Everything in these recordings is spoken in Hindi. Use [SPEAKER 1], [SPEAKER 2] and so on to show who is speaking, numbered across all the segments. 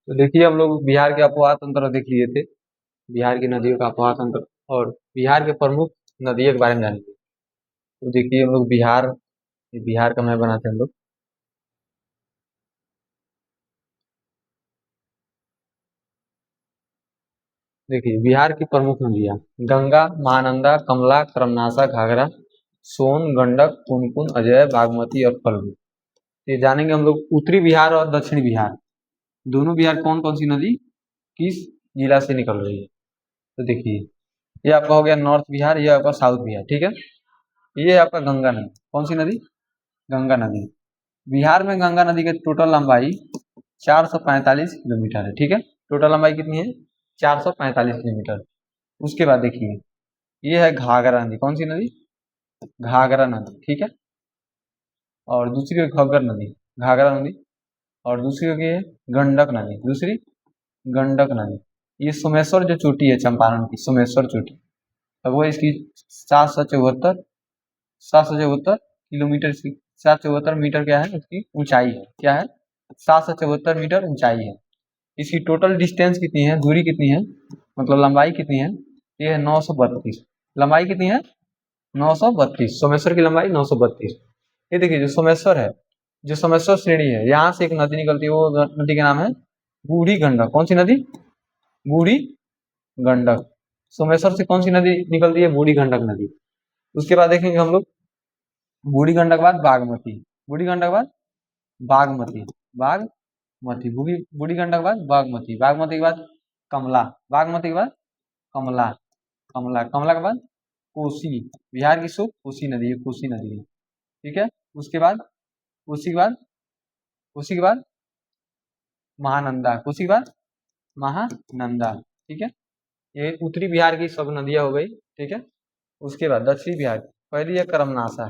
[SPEAKER 1] तो देखिए हम लोग बिहार के अपवाह तंत्र देख लिए थे, बिहार की नदियों का अपवाह तंत्र और बिहार के प्रमुख नदियों के बारे में जानेंगे। तो देखिए हम लोग बिहार का मैप बनाते हैं हम लोग। देखिए बिहार की प्रमुख नदियाँ गंगा, महानंदा, कमला, कर्मनाशा, घाघरा, सोन, गंडक, पुनपुन, अजय, बागमती और फल्गु। ये जानेंगे हम लोग उत्तरी बिहार और दक्षिणी बिहार, दोनों बिहार कौन कौन सी नदी किस जिला से निकल रही है। तो देखिए ये आपका हो गया नॉर्थ बिहार, ये आपका साउथ बिहार, ठीक है। ये आपका गंगा नदी, कौन सी नदी? गंगा नदी। बिहार में गंगा नदी की टोटल लंबाई 445 किलोमीटर है, ठीक है। टोटल लंबाई कितनी है? 445 किलोमीटर। उसके बाद देखिए ये है घाघरा नदी, कौन सी नदी? घाघरा नदी, ठीक है। और दूसरी है घग्गर नदी, घाघरा नदी। और दूसरी होगी है गंडक नदी, दूसरी गंडक नदी। ये सोमेश्वर जो चोटी है चंपारण की, सोमेश्वर चोटी, अब वो इसकी 774 की 774 मीटर क्या है उसकी ऊंचाई है, क्या है? 774 मीटर ऊंचाई है। इसकी टोटल डिस्टेंस कितनी है, दूरी कितनी है, मतलब लंबाई कितनी है? ये है 932। लंबाई कितनी है? 932। सोमेश्वर की लंबाई 932। ये देखिए जो सोमेश्वर है, जो सोमेश्वर श्रेणी है, यहाँ से एक नदी निकलती है, वो नदी का नाम है बूढ़ी गंडक। कौन सी नदी? बूढ़ी गंडक। सोमेश्वर से कौन सी नदी निकलती है? बूढ़ी गंडक नदी। उसके बाद देखेंगे हम लोग बूढ़ी गंडक के बाद बागमती, बूढ़ी गंडक के बाद बागमती, बागमती, बूढ़ी बूढ़ी गंडक के बाद बागमती, बागमती के बाद कमला, बागमती के बाद कमला, कमला, कमला के बाद कोसी। बिहार की शुद्ध कोसी नदी है, कोसी नदी है, ठीक है। उसके बाद कोसी के बाद कोसी के बाद महानंदा, कोसी के बाद महानंदा, ठीक है। ये उत्तरी बिहार की सब नदियां हो गई, ठीक है। उसके बाद दक्षिणी बिहार की पहली है कर्मनाशा,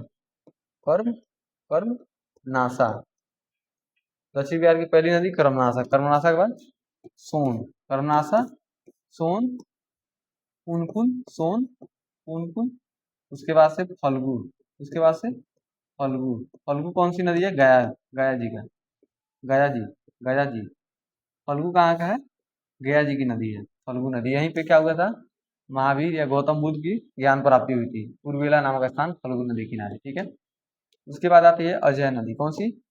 [SPEAKER 1] कर्मनाशा। दक्षिण बिहार की पहली नदी कर्मनाशा, कर्मनाशा के बाद सोन, कर्मनाशा, सोन, पुनपुन, सोन, पुनपुन। उसके बाद से फल्गु, उसके बाद से फल्गु। फल्गु कौन सी नदी है? गया, गया जी का, गया जी, गया जी। फल्गु कहाँ का है? गया जी की नदी है फल्गु नदी। यहीं पे क्या हुआ था? महावीर या गौतम बुद्ध की ज्ञान प्राप्ति हुई थी। उर्मिला नामक स्थान फल्गु नदी किनारे, ठीक है। उसके बाद आती है अजय नदी, कौन सी?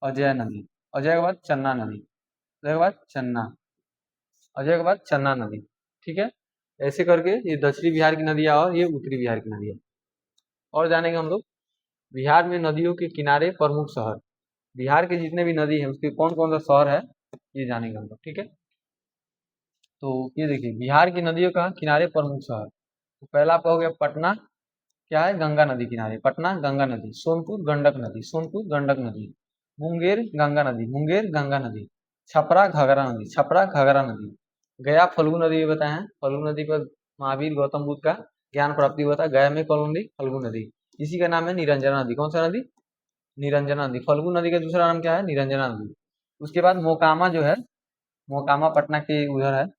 [SPEAKER 1] अजय नदी। अजय के बाद चन्ना नदी, अजय के बाद चन्ना, अजय के बाद चन्ना नदी, ठीक है। ऐसे करके ये दक्षिणी बिहार की नदियां और ये उत्तरी बिहार की नदियां। और जानेंगे हम लोग बिहार में नदियों के किनारे प्रमुख शहर। बिहार के जितने भी नदी है उसके कौन कौन सा शहर है ये जानेंगे हम लोग, ठीक है। तो ये देखिए बिहार की नदियों का किनारे प्रमुख शहर, तो पहला आपका हो गया पटना, क्या है? गंगा नदी किनारे, पटना गंगा नदी। सोनपुर गंडक नदी, सोनपुर गंडक नदी। मुंगेर गंगा नदी, मुंगेर गंगा नदी। छपरा घाघरा नदी, छपरा घाघरा नदी। गया फल्गु नदी ये बताए हैं, फल्गु नदी पर महावीर गौतम बुद्ध का ज्ञान प्राप्ति हुआ था। गया में कौन नदी? फल्गु नदी। इसी का नाम है निरंजना नदी, कौन सा नदी? निरंजना नदी। फल्गु नदी का दूसरा नाम क्या है? निरंजना नदी। उसके बाद मोकामा जो है, मोकामा पटना के उधर है,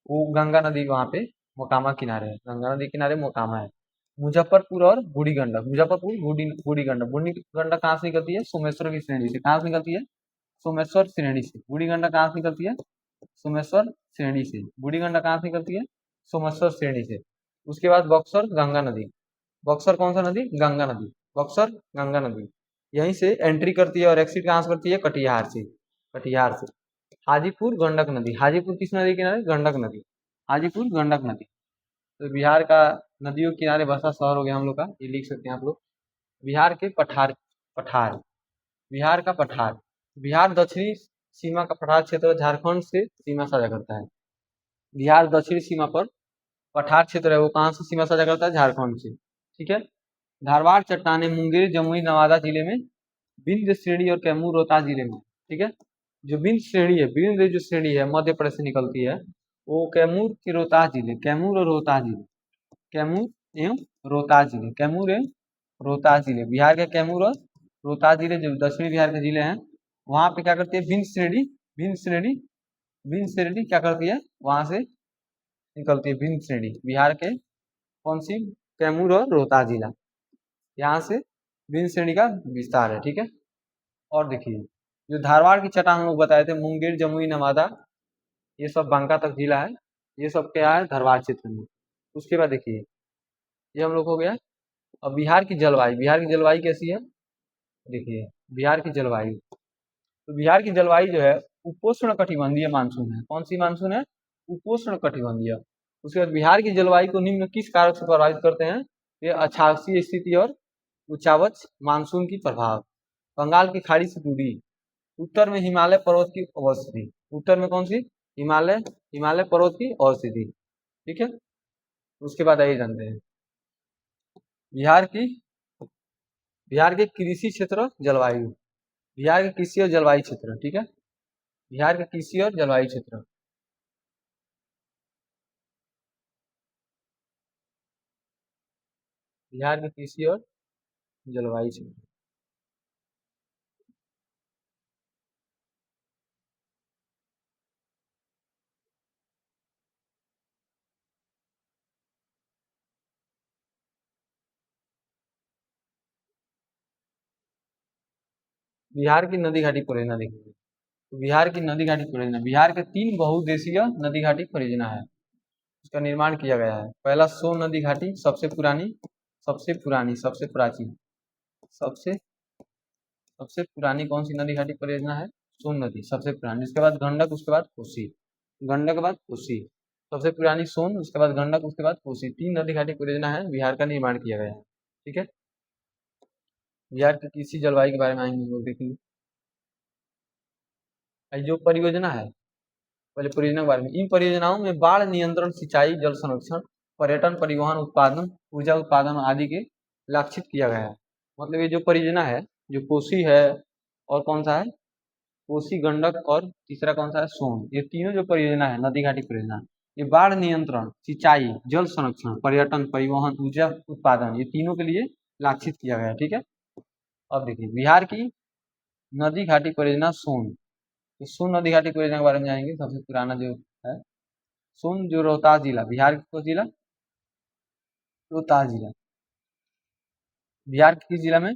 [SPEAKER 1] वो गंगा नदी वहाँ पे मोकामा किनारे है, गंगा नदी किनारे मोकामा है। मुजफ्फरपुर और बूढ़ी गंडक, मुजफ्फरपुर बूढ़ी बूढ़ी गंडक, बूढ़ी गंडक कहाँ से निकलती है? सोमेश्वर की श्रेणी से। कहाँ से निकलती है? सोमेश्वर श्रेणी से। बूढ़ी गंडक कहाँ से निकलती है? सोमेश्वर श्रेणी से। बूढ़ी गंडक कहाँ से निकलती है? सोमेश्वर श्रेणी से। उसके बाद बक्सर गंगा नदी, बक्सर कौन सा नदी? गंगा नदी, बक्सर गंगा नदी। यहीं से एंट्री करती है और एक्सिट कहाँ से करती है? कटिहार से, कटिहार से। हाजीपुर गंडक नदी, हाजीपुर किस नदी के किनारे? गंडक नदी, हाजीपुर गंडक नदी। तो बिहार का नदियों के किनारे बसा शहर हो गया हम लोग का, ये लिख सकते हैं आप लोग। बिहार के पठार, पठार, बिहार का पठार। बिहार दक्षिणी सीमा का पठार क्षेत्र झारखंड से सीमा साझा करता है। बिहार दक्षिणी सीमा पर पठार क्षेत्र है, वो कहाँ से सीमा साझा करता है? झारखंड से, ठीक है। धारवाड़ चट्टाने मुंगेर जमुई नवादा जिले में, विंध्य श्रेणी और कैमूर रोहतास जिले में, ठीक है। जो विंध्य श्रेणी है, विंध्य जो श्रेणी है मध्य प्रदेश से निकलती है, वो कैमूर के रोहतास जिले, कैमूर और रोहतास जिले, कैमूर एवं रोहतास जिले, कैमूर एवं रोहतास जिले। बिहार के कैमूर और रोहतास जिले जो दक्षिणी बिहार के जिले हैं, वहां पे क्या करती है? विंध्य श्रेणी, विंध्य श्रेणी, विंध्य श्रेणी क्या करती है? वहां से निकलती है विंध्य श्रेणी। बिहार के कौन सी? कैमूर और रोहतास जिला, यहाँ से विंध्य श्रेणी का विस्तार है, ठीक है। और देखिए जो धारवाड़ की चट्टान हम लोग बताए थे, मुंगेर जमुई नवादा ये सब बांका तक जिला है, ये सब क्या है धरवार क्षेत्र में। उसके बाद देखिए ये हम लोग हो गया। अब बिहार की जलवायु, बिहार की जलवायु कैसी है, देखिए बिहार की जलवायु, तो बिहार की जलवायु जो है उपोष्ण कटिबंधीय मानसून है। कौन सी मानसून है, उपोष्ण कटिबंधीय। उसके बाद बिहार की जलवायु को निम्न किस कारक से प्रभावित करते हैं, ये अक्षांशीय स्थिति और उच्चावच मानसून की प्रभाव, बंगाल की खाड़ी से दूरी, उत्तर में हिमालय पर्वत की अवस्थिति, उत्तर में कौन सी, हिमालय, हिमालय पर्वत की अवस्थिति, ठीक है। उसके बाद आइए जानते हैं बिहार की, बिहार के कृषि क्षेत्र जलवायु, बिहार के कृषि और जलवायु क्षेत्र, ठीक है, बिहार के कृषि और जलवायु क्षेत्र, बिहार के कृषि और जलवायु क्षेत्र। बिहार की नदी घाटी परियोजना देखिए, तो बिहार की नदी घाटी परियोजना, बिहार के 3 बहुउद्देशीय नदी घाटी परियोजना है, इसका निर्माण किया गया है। पहला सोन नदी घाटी सबसे पुरानी, सबसे पुरानी, सबसे प्राचीन, सबसे सबसे पुरानी कौन सी नदी घाटी परियोजना है, सोन नदी सबसे पुरानी। उसके बाद गंडक, उसके बाद कोसी, गंडक के बाद कोसी, सबसे पुरानी सोन, उसके बाद गंडक, उसके बाद कोसी, 3 नदी घाटी परियोजना है, बिहार का निर्माण किया गया है, ठीक है। बिहार की कृषि जलवायु के बारे में आएंगे हम लोग देखेंगे। जो परियोजना है, पहले परियोजना के बारे में, इन परियोजनाओं में बाढ़ नियंत्रण, सिंचाई, जल संरक्षण, पर्यटन, परिवहन, उत्पादन, ऊर्जा उत्पादन आदि के लक्षित किया गया है। मतलब ये जो परियोजना है, जो कोसी है और कौन सा है, कोसी, गंडक और तीसरा कौन सा है, सोन, ये तीनों जो परियोजना है नदी घाटी परियोजना, ये बाढ़ नियंत्रण, सिंचाई, जल संरक्षण, पर्यटन, परिवहन, ऊर्जा उत्पादन, ये तीनों के लिए लक्षित किया गया है, ठीक है। अब देखिए बिहार की नदी घाटी परियोजना सोन, तो सोन नदी घाटी परियोजना के बारे में जानेंगे। सबसे पुराना जो है सोन, जो रोहतास जिला, बिहार का जिला रोहतास जिला, बिहार के किस जिला में,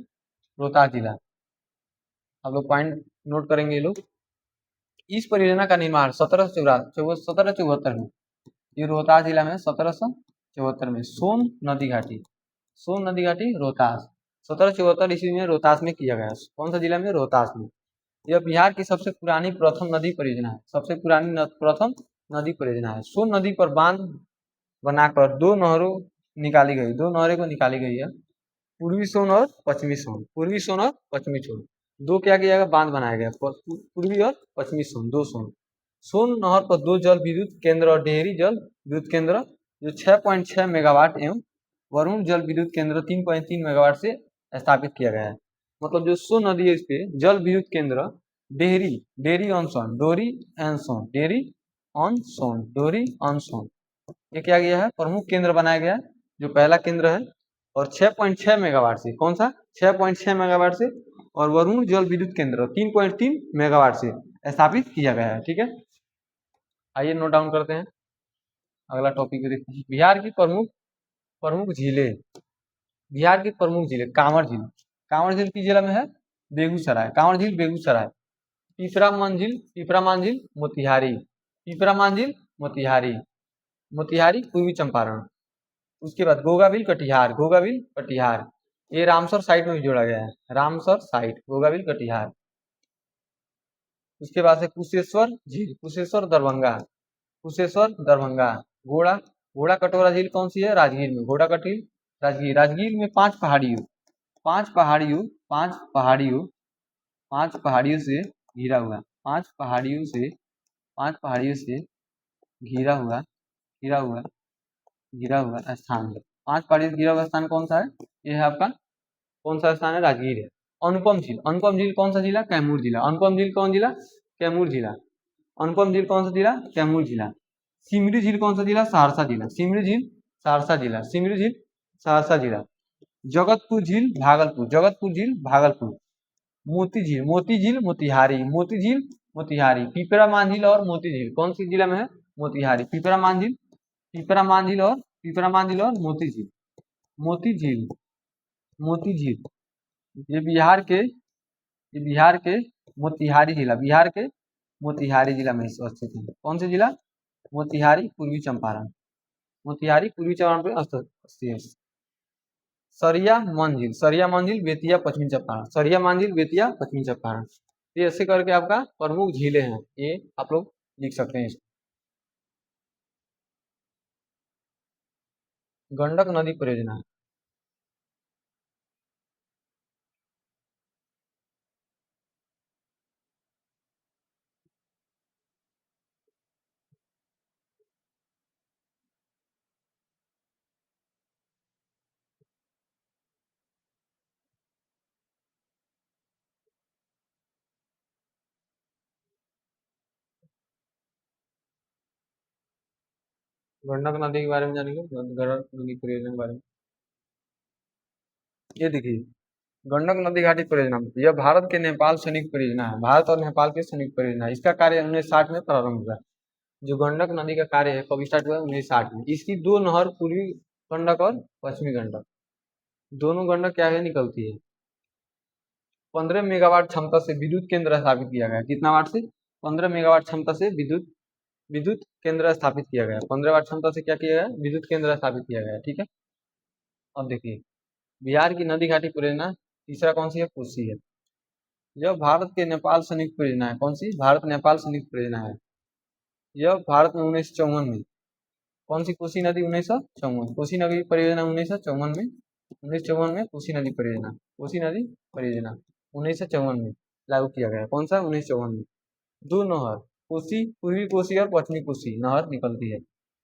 [SPEAKER 1] रोहतास जिला। आप लोग पॉइंट नोट करेंगे ये लोग। इस परियोजना का निर्माण 1774 में, ये रोहतास जिला में 1774 में, सोन नदी घाटी, सोन नदी घाटी रोहतास 1774 ईस्वी में रोहतास में किया गया। कौन सा जिला में, रोहतास में। यह बिहार की सबसे पुरानी प्रथम नदी परियोजना है, सबसे पुरानी प्रथम नदी परियोजना है। सोन नदी पर बांध बनाकर 2 नहरों निकाली गई, 2 नहरें को निकाली गई है, पूर्वी सोन और पश्चिमी सोन, पूर्वी सोन और पश्चिमी सोन, दो क्या किया गया, बांध बनाया गया, पूर्वी और पश्चिमी सोन, 2 सोन। सोन नहर पर 2 जल विद्युत केंद्र और डेहरी जल विद्युत केंद्र जो 6.6 मेगावाट एवं वरुण जल विद्युत केंद्र 3.3 मेगावाट से स्थापित किया गया है। मतलब जो सोन नदी है, इस पे जल विद्युत केंद्र डेहरी, डेहरी ऑन सोन, डोरी एंड सोन, डेहरी ऑन सोन, डोरी ऑन सोन, ये क्या गया है, प्रमुख केंद्र बनाया गया, जो पहला केंद्र है। और 6.6 मेगावाट से, कौन सा, 6.6 मेगावाट से, और वरुण जल विद्युत केंद्र 3.3 मेगावाट से स्थापित किया गया है, ठीक है। आइए नोट डाउन करते हैं, अगला टॉपिक देखते हैं। बिहार की प्रमुख प्रमुख झीलें, बिहार की प्रमुख झीलें, कांवर झील, कांवर झील किस जिला में है, बेगूसराय, कांवर झील बेगूसराय। पीपरामान झील, पीपरामान झील मोतिहारी, पीपरामान झील मोतिहारी, मोतिहारी पूर्वी चंपारण। उसके बाद गोगाबिल कटिहार, गोगाबिल कटिहार, ये रामसर साइट में भी जोड़ा गया है, रामसर साइट, गोगाबिल कटिहार। उसके बाद से कुशेश्वर झील, कुशेश्वर दरभंगा, कुशेश्वर दरभंगा। घोड़ा, घोड़ा कटोरा झील कौन सी है, राजगीर में, घोड़ा कटील राजगीर, राजगीर में 5 पहाड़ियों, 5 पहाड़ियों, 5 पहाड़ियों, 5 पहाड़ियों से घिरा हुआ, 5 पहाड़ियों से, 5 पहाड़ियों से घिरा हुआ, घिरा हुआ, घिरा हुआ स्थान है। 5 पहाड़ियों से घिरा हुआ स्थान कौन सा है, ये है आपका कौन सा स्थान है, राजगीर है। अनुपम झील, अनुपम झील कौन सा जिला, कैमूर जिला, अनुपम झील कौन जिला, कैमूर जिला, अनुपम झील कौन सा जिला, कैमूर जिला। सिमरी झील कौन सा जिला, सहरसा जिला, सिमरी झील सहरसा जिला, सिमरी झील सहरसा जिला। जगतपुर झील भागलपुर, जगतपुर झील भागलपुर। मोती झील, मोती झील मोतिहारी, मोती झील मोतिहारी। पिपरा मांझील और मोती झील कौन सी जिला में है, मोतिहारी। पिपरा मांझील, पिपरा मांझील और, पिपरा मांझील और मोती झील, मोती झील, मोती झील, ये बिहार के, ये बिहार के मोतिहारी जिला, बिहार के मोतिहारी जिला में स्थित है। कौन से जिला? मोतिहारी पूर्वी चंपारण। मोतिहारी पूर्वी चंपारण पे स्थित है। सरिया मंजिल बेतिया पश्चिमी चंपारण, सरिया मंजिल बेतिया पश्चिमी चंपारण। ये ऐसे करके आपका प्रमुख झीलें हैं, ये आप लोग लिख सकते हैं। गंडक नदी परियोजना, गंडक नदी के बारे में जानेंगे, गंडक नदी परियोजना के बारे में। ये देखिए, गंडक नदी घाटी परियोजना, यह भारत के नेपाल संयुक्त परियोजना है, भारत और नेपाल की संयुक्त परियोजना है। इसका कार्य 1960 में प्रारंभ हुआ। जो गंडक नदी का कार्य है कब स्टार्ट हुआ? 1960 में। इसकी दो नहर, पूर्वी गंडक और पश्चिमी गंडक, दोनों गंडक क्या है निकलती है। 15 मेगावाट क्षमता से विद्युत केंद्र स्थापित किया गया। कितना वाट से? 15 मेगावाट क्षमता से विद्युत विद्युत केंद्र स्थापित किया गया। 15 वाट क्षमता से क्या किया गया? विद्युत केंद्र स्थापित किया गया। ठीक है। अब देखिए, बिहार की नदी घाटी परियोजना तीसरा कौन सी है? कोसी है। यह भारत के नेपाल संयुक्त परियोजना है। कौन सी? भारत नेपाल संयुक्त परियोजना है। यह भारत में 1954 में, कौन सी? कोसी नदी 1954, कोसी नदी परियोजना 1954 में, 1954 में कोसी नदी परियोजना, कोसी नदी परियोजना 1954 में लागू किया गया। कौन सा? 1954 में। दो नहर, कोसी, पूर्वी कोसी और पश्चिमी कोसी नहर निकलती है।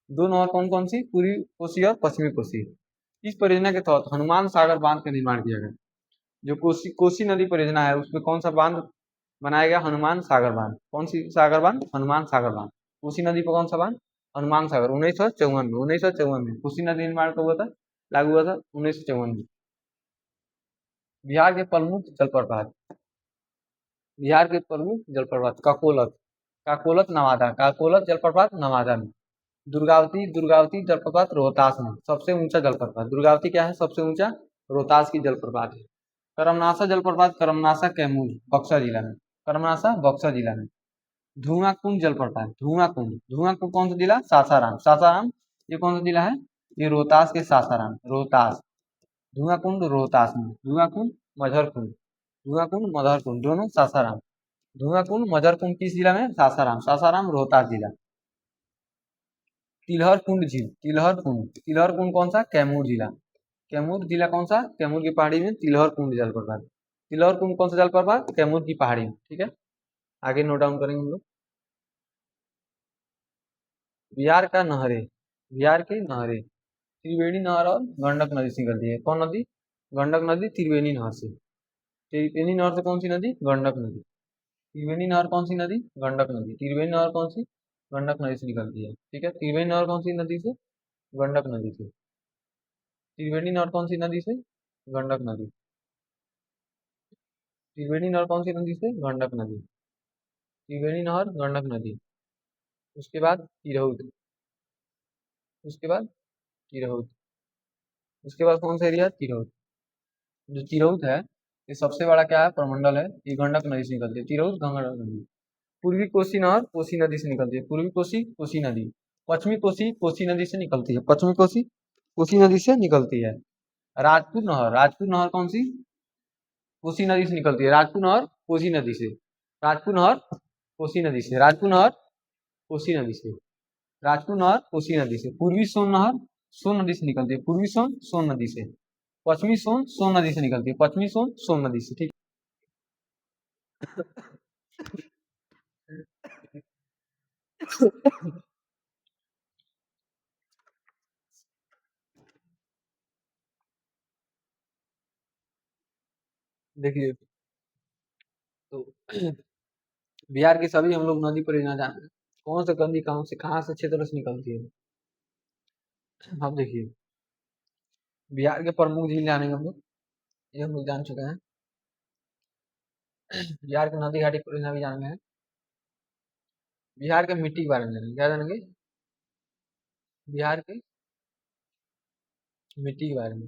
[SPEAKER 1] दो नहर कौन कौन सी? पूर्वी कोसी और पश्चिमी कोसी। इस परियोजना के तहत हनुमान सागर बांध का निर्माण किया गया। जो कोसी कोसी नदी परियोजना है उसमें कौन सा बांध बनाया गया? हनुमान सागर बांध। कौन सी सागर बांध? हनुमान सागर बांध। कोसी नदी पर कौन सा बांध? हनुमान सागर, 1954 में, 1954 में कोसी नदी निर्माण कब हुआ था? लागू हुआ था 1954 में। बिहार के प्रमुख जलप्रपात, बिहार के प्रमुख जलप्रपात, काकोलत, काकोलत नवादा, काकोलत जलप्रपात नवादा में। दुर्गावती, दुर्गावती जलप्रपात रोहतास में, सबसे ऊंचा जलप्रपात। दुर्गावती क्या है? सबसे ऊंचा रोहतास की जलप्रपात है। करमनासा जलप्रपात, करमनासा कैमूर बक्सर जिला में, करमनासा बक्सर जिला में। धुआं कुंड जलप्रपात, धुआं कुंड, धुआं कुंड कौन सा जिला? सासाराम, सासाराम ये कौन सा जिला है? ये रोहतास के सासाराम, रोहतास। धुआं कुंड रोहतास में, धुआं कुंड मझर कुंड, धुआं कुंड मझर कुंड दोनों सासाराम। धुआं कुंड मझर कुंड किस जिला में? सासाराम, सासाराम रोहतास जिला। तिलहर कुंड झील, तिलहर कुंड, तिलहर कुंड कौन सा? कैमूर जिला, कैमूर जिला कौन सा? कैमूर की पहाड़ी में तिलहर कुंड जलप्रपात। तिलहर कुंड कौन सा जलप्रपात? कैमूर की पहाड़ी में। ठीक है, आगे नोट डाउन करेंगे हम लोग। बिहार का नहरें, बिहार की नहरें, त्रिवेणी नहर और गंडक नदी से निकलती है। कौन नदी? गंडक नदी त्रिवेणी नहर से। त्रिवेणी नहर से कौन सी नदी? गंडक नदी। त्रिवेणी नहर कौन सी नदी? गंडक नदी। त्रिवेणी नहर कौन सी? गंडक नदी से निकलती है। ठीक है, त्रिवेणी नहर कौन सी नदी से? गंडक नदी से। त्रिवेणी नहर कौन सी नदी से? गंडक नदी। त्रिवेणी नहर कौन सी नदी से? गंडक नदी। त्रिवेणी नहर गंडक नदी। उसके बाद तिरहुत, उसके बाद तिरहुत, उसके बाद कौन सा एरिया? तिरहुत। जो तिरहुत है, ये सबसे बड़ा क्या है? प्रमंडल है। ये गंडक नदी से निकलती है, तिरहुत गंडक नदी। पूर्वी कोसी नहर कोसी नदी से निकलती है, पूर्वी कोसी कोसी नदी। पश्चिमी कोसी कोसी नदी से निकलती है, पश्चिमी कोसी कोसी नदी से निकलती है। राजपूत नहर, राजपूत नहर कौन सी? कोसी नदी से निकलती है। राजपूत नहर कोसी नदी से, राजपूत नहर कोसी नदी से, राजपूत नहर कोसी नदी से, राजपूत नहर कोसी नदी से। पूर्वी सोन नहर सोन नदी से निकलती है, पूर्वी सोन सोन नदी से। पश्चिमी सोन सोन नदी से निकलती है, पश्चिमी सोन सोन नदी से। ठीक देखिए, तो बिहार की सभी हम लोग नदी परियोजना जान, कौन सा नदी कहाँ से क्षेत्र से निकलती है। अब देखिए, बिहार के प्रमुख झील जानेंगे हम लोग, ये हम लोग जान चुके हैं। बिहार की नदी घाटी परियोजना भी जानेंगे। बिहार के मिट्टी के बारे में जानेंगे। क्या जानेंगे? बिहार के मिट्टी के बारे में,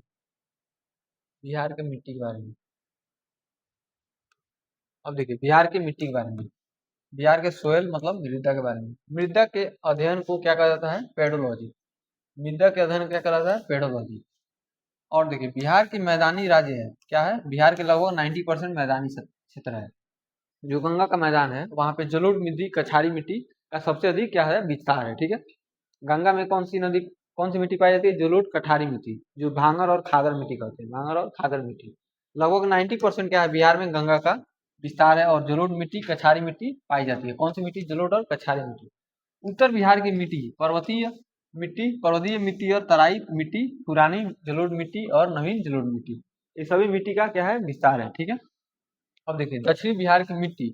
[SPEAKER 1] बिहार के मिट्टी के बारे में। अब देखिए, बिहार की मिट्टी के बारे में, बिहार के सोयल मतलब मृदा के बारे में। मृदा के अध्ययन को क्या कहा जाता है? पेडोलॉजी। मृदा के अध्ययन क्या कहा जाता है? पेडोलॉजी। और देखिए बिहार की मैदानी राज्य है, क्या है? बिहार के लगभग 90% मैदानी क्षेत्र है। जो गंगा का मैदान है वहां पे जलोढ़ मिट्टी, कछारी मिट्टी का सबसे अधिक क्या है? विस्तार है। ठीक है। गंगा में कौन सी नदी, कौन सी मिट्टी पाई जाती है? जलोढ़ कठारी मिट्टी, जो भांगर और खागर मिट्टी कहते हैं, भांगर और खागर मिट्टी। लगभग 90% क्या है? बिहार में गंगा का विस्तार है और जलोढ़ मिट्टी, कछारी मिट्टी पाई जाती है। कौन सी मिट्टी? जलोढ़ और कछारी मिट्टी। उत्तर बिहार की मिट्टी पर्वतीय मिट्टी और तराई मिट्टी, पुरानी जलोढ़ मिट्टी और नवीन जलोढ़ मिट्टी, ये सभी मिट्टी का क्या है? विस्तार है। ठीक है। अब देखिए दक्षिणी बिहार की मिट्टी,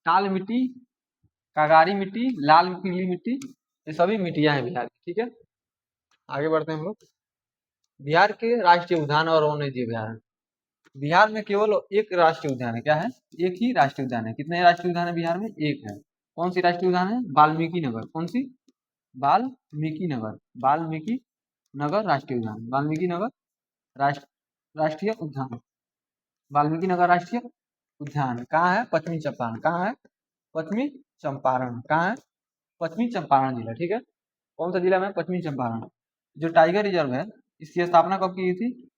[SPEAKER 1] काल मिट्टी, कागारी मिट्टी, लाल पीली मिट्टी, ये सभी मिट्टियां हैं बिहार की। ठीक है। आगे बढ़ते हैं हम लोग। बिहार के राष्ट्रीय उद्यान और वन्यजीव अभयारण्य। बिहार में केवल एक राष्ट्रीय उद्यान है। क्या है? एक ही राष्ट्रीय उद्यान है। कितने राष्ट्रीय उद्यान है बिहार में? एक है। कौन सी राष्ट्रीय उद्यान है? वाल्मीकि नगर। कौन सी? वाल्मीकि नगर। वाल्मीकि नगर राष्ट्रीय उद्यान। वाल्मीकि नगर राष्ट्रीय उद्यान। वाल्मीकि नगर राष्ट्रीय उद्यान कहाँ है? पश्चिमी चंपारण। कहाँ है? पश्चिमी चंपारण। कहाँ है? पश्चिमी चंपारण जिला। ठीक है। कौन सा जिला में? पश्चिमी चंपारण। जो टाइगर रिजर्व है, इसकी स्थापना कब की गई थी?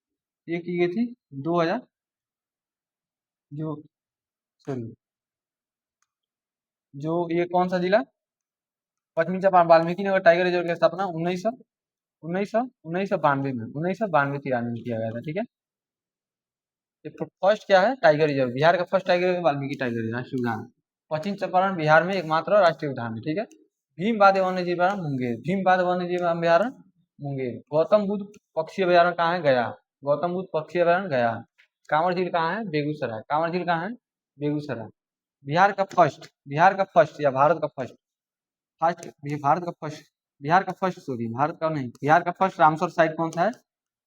[SPEAKER 1] ये की गई थी 2000, जो सॉरी, जो ये कौन सा जिला? पश्चिमी चंपारण वाल्मीकि नगर टाइगर रिजर्व की स्थापना 1992 में, 1992-93 में किया गया था। ठीक है। फर्स्ट क्या है? Tiger reserve. बिहार का first tiger reserve Valmiki tiger reserve राष्ट्रीय उद्यान। पश्चिम चंपारण बिहार में एकमात्र राष्ट्रीय उद्यान है। ठीक है। भीमबाध वन्यजीव अभयारण्य मुंगेर। भीमबाध वन्यजीव अभयारण्य मुंगेर। गौतम बुद्ध पक्षी अभयारण्य कहाँ है? गया। गौतम बुद्ध पक्षी अभयारण्य गया। कांवर झील कहाँ है? बेगूसराय। कांवर झील कहाँ है? बेगूसराय। बिहार का फर्स्ट या भारत का फर्स्ट, फर्स्ट ये भारत का फर्स्ट, बिहार का फर्स्ट सॉरी भारत का नहीं, बिहार का फर्स्ट रामसर साइट कौन सा है?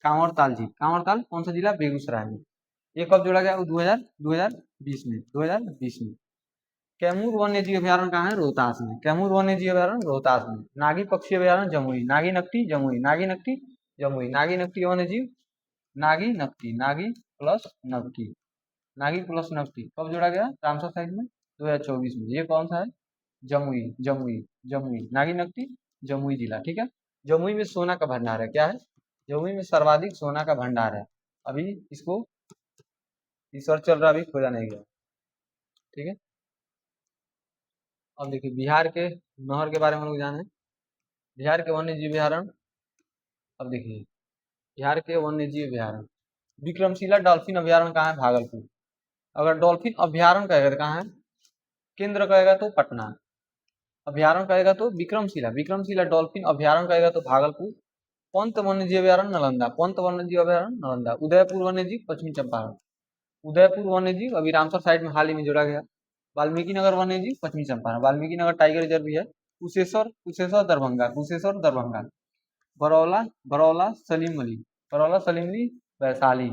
[SPEAKER 1] कांवरताल झील। कांवरताल कौन सा जिला? बेगूसराय में। ये कब जोड़ा गया? 2020 में, 2020 में। कैमूर वन्य जीव अभयारण्य कहाँ है? रोहतास में। कैमूर वन्य जीव अभयारण्य रोहतास में। नागी पक्षी अभयारण्य जमुई। नागी नकटी जमुई। नागी नकटी जमुई। नागी नकटी वन्य जीव, नागी नकटी, नागी प्लस नकटी, नागी प्लस नकटी कब जोड़ा गया? रामसर साइट में 2024 में। ये कौन सा है? जमुई। जमुई। जमुई नागी नकटी जमुई जिला। ठीक है। जमुई में सोना का भंडार है। क्या है? जमुई में सर्वाधिक सोना का भंडार है। अभी इसको रिसर्च चल रहा है, अभी खोजा नहीं गया। ठीक है। अब देखिए बिहार के नहर के बारे में हम लोग जाने। बिहार के वन्य जीव अभयारण्य। अब देखिए बिहार के वन्य जीव अभयारण्य, विक्रमशिला डॉल्फिन अभयारण्य कहाँ है? भागलपुर। अगर डॉल्फिन अभयारण्य कहेगा तो कहाँ है? केंद्र कहेगा तो पटना। अभयारण्य कहेगा तो विक्रमशिला। विक्रमशिला डॉल्फिन अभयारण्य कहेगा तो भागलपुर। पंत वन्यजीव अभयारण्य नालंदा। पंत वन्यजीव अभयारण्य नालंदा। उदयपुर वन्यजीव पश्चिमी चंपारण। उदयपुर वन्यजीव अभी रामसर साइट में हाल ही में जोड़ा गया। वाल्मीकि नगर वन्यजीव पश्चिमी चंपारण। वाल्मीकि नगर टाइगर रिजर्व भी है। कुशेश्वर, कुशेश्वर दरभंगा। कुशेश्वर दरभंगा। बरौला, बरौला सलीम अली, बरौला सलीम अली वैशाली।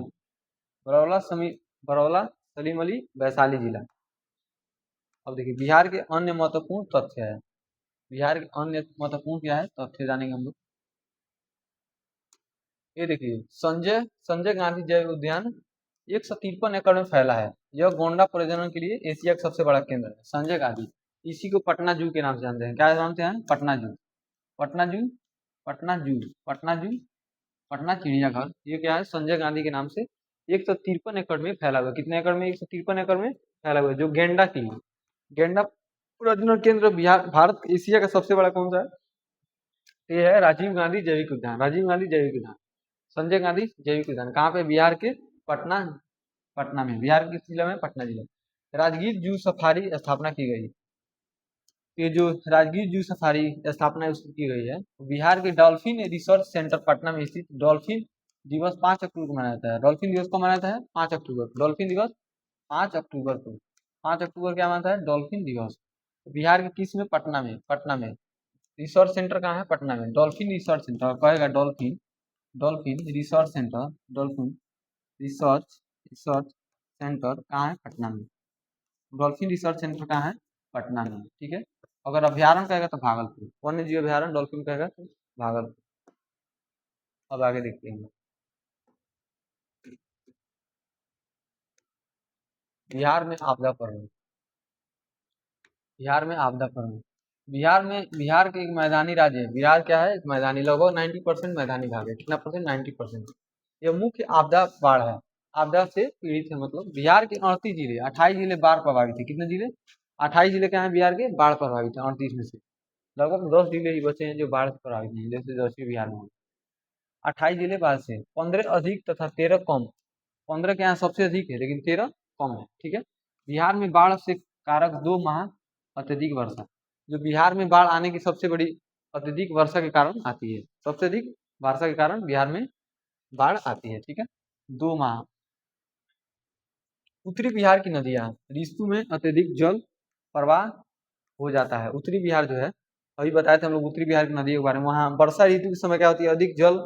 [SPEAKER 1] बरौला समी बरौला सलीम अली वैशाली जिला। अब देखिए बिहार के अन्य महत्वपूर्ण तथ्य है। बिहार के अन्य महत्वपूर्ण क्या है तथ्य जानेंगे हम लोग। ये देखिए संजय संजय गांधी जैव उद्यान 153 एकड़ में फैला है। यह गोंडा प्रजनन के लिए एशिया का सबसे बड़ा केंद्र है। संजय गांधी, इसी को पटना जू के नाम से जानते हैं। क्या जानते हैं? पटना जू। पटना जू, पटना जू, पटना जू, पटना चिड़ियाघर, ये क्या है? संजय गांधी के नाम से 153 एकड़ में फैला हुआ है। कितने एकड़ में? 153 एकड़ में फैला हुआ है, जो गेंडा की है। गेंडा प्रजनन केंद्र बिहार, भारत एशिया का सबसे बड़ा कौन सा है? ये है राजीव गांधी जैविक उद्यान। राजीव गांधी जैविक उद्यान, संजय गांधी जैविक उद्यान कहाँ पे? बिहार के पटना, पटना में। बिहार के किस जिला में? पटना जिला। राजगीर जू सफारी स्थापना की गई। ये जो राजगीर जू सफारी स्थापना है उसकी की गई है। बिहार के डॉल्फिन रिसर्च सेंटर पटना में स्थित डॉल्फिन दिवस 5 अक्टूबर को मनाया जाता है। डॉल्फिन दिवस को मनाया जाता है 5 अक्टूबर। डॉल्फिन दिवस 5 अक्टूबर को। 5 अक्टूबर क्या मनाता है? डॉल्फिन दिवस। बिहार के किस में? पटना में। पटना में। रिसर्च सेंटर कहाँ है? पटना में। डॉल्फिन रिसर्च सेंटर कहेगा dolphin, dolphin research centre, dolphin research research centre कहाँ है? पटना में। डॉल्फिन रिसर्च सेंटर कहाँ है? पटना में। ठीक है। अगर अभ्यारण्य कहेगा तो भागलपुर। वन्य जीव अभ्यारण्य डॉल्फिन कहेगा तो भागलपुर। अब आगे देखते हैं। बिहार में आपदा प्रबंधन। बिहार में आपदा प्रबंधन। बिहार के एक मैदानी राज्य है। बिहार क्या है? एक मैदानी, लगभग 90% मैदानी भाग है। कितना परसेंट? 90%। यह मुख्य आपदा बाढ़ है, आपदा से पीड़ित है। मतलब बिहार के 38 जिले, 28 जिले बाढ़ प्रभावित है। कितने जिले? 28 जिले क्या है बिहार के? बाढ़ प्रभावित है 38 में से। लगभग 10 जिले ही बचे हैं जो बाढ़ से प्रभावित नहीं है, जैसे दक्षिण बिहार में। 28 जिले बाढ़ से, 15 अधिक तथा 13 कम। 15 के यहाँ सबसे अधिक है लेकिन 13 कम है। ठीक है। बिहार में बाढ़ से कारक 2 माह अत्यधिक वर्षा। जो बिहार में बाढ़ आने की सबसे बड़ी अत्यधिक वर्षा के कारण आती है, सबसे अधिक वर्षा के कारण बिहार में बाढ़ आती है। ठीक है। 2 माह। उत्तरी बिहार की नदियां, ऋतु में अत्यधिक जल प्रवाह हो जाता है। उत्तरी बिहार जो है, अभी बताए थे हम लोग उत्तरी बिहार की नदियों के बारे में। वहाँ वर्षा ऋतु के समय क्या होती है? अधिक जल